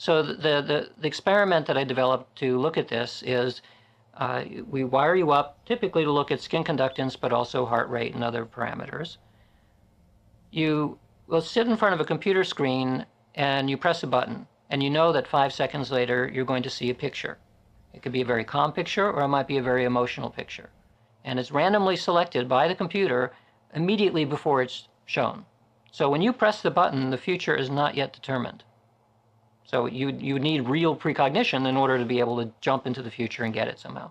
So the experiment that I developed to look at this is we wire you up typically to look at skin conductance, but also heart rate and other parameters. You will sit in front of a computer screen and you press a button, and you know that 5 seconds later you're going to see a picture. It could be a very calm picture, or it might be a very emotional picture. And it's randomly selected by the computer immediately before it's shown. So when you press the button, the future is not yet determined. So you need real precognition in order to be able to jump into the future and get it somehow.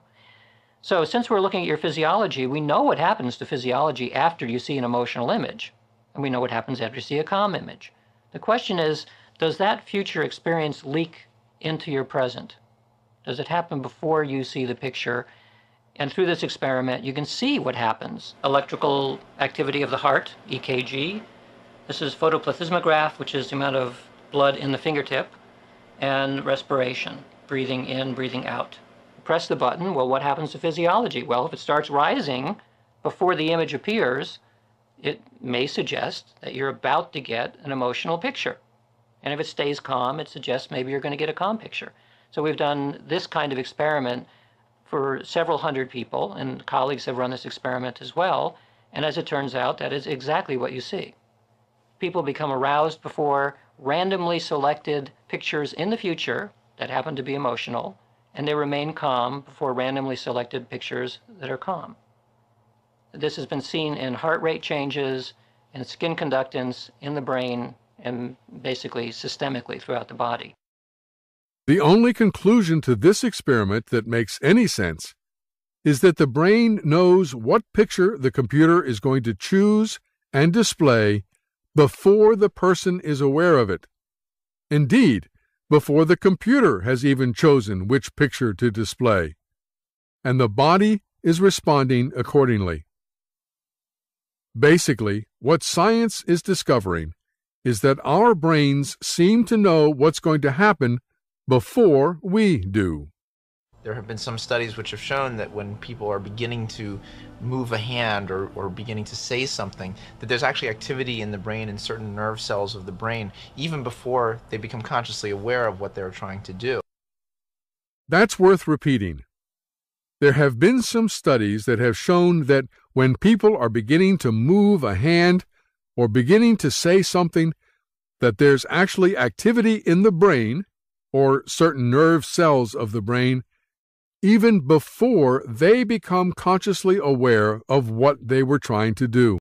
So since we're looking at your physiology, we know what happens to physiology after you see an emotional image. And we know what happens after you see a calm image. The question is, does that future experience leak into your present? Does it happen before you see the picture? And through this experiment, you can see what happens. Electrical activity of the heart, EKG. This is photoplethysmograph, which is the amount of blood in the fingertip, and respiration, breathing in, breathing out. Press the button, well, what happens to physiology? Well, if it starts rising before the image appears, it may suggest that you're about to get an emotional picture. And if it stays calm, it suggests maybe you're going to get a calm picture. So we've done this kind of experiment for several hundred people, and colleagues have run this experiment as well. And as it turns out, that is exactly what you see. People become aroused before randomly selected pictures in the future that happen to be emotional, and they remain calm before randomly selected pictures that are calm. This has been seen in heart rate changes, in skin conductance, in the brain, and basically systemically throughout the body. The only conclusion to this experiment that makes any sense is that the brain knows what picture the computer is going to choose and display before the person is aware of it. Indeed, before the computer has even chosen which picture to display. And the body is responding accordingly. Basically, what science is discovering is that our brains seem to know what's going to happen before we do. There have been some studies which have shown that when people are beginning to move a hand or beginning to say something, that there's actually activity in the brain in certain nerve cells of the brain, even before they become consciously aware of what they're trying to do. That's worth repeating. There have been some studies that have shown that when people are beginning to move a hand or beginning to say something, that there's actually activity in the brain or certain nerve cells of the brain even before they become consciously aware of what they were trying to do.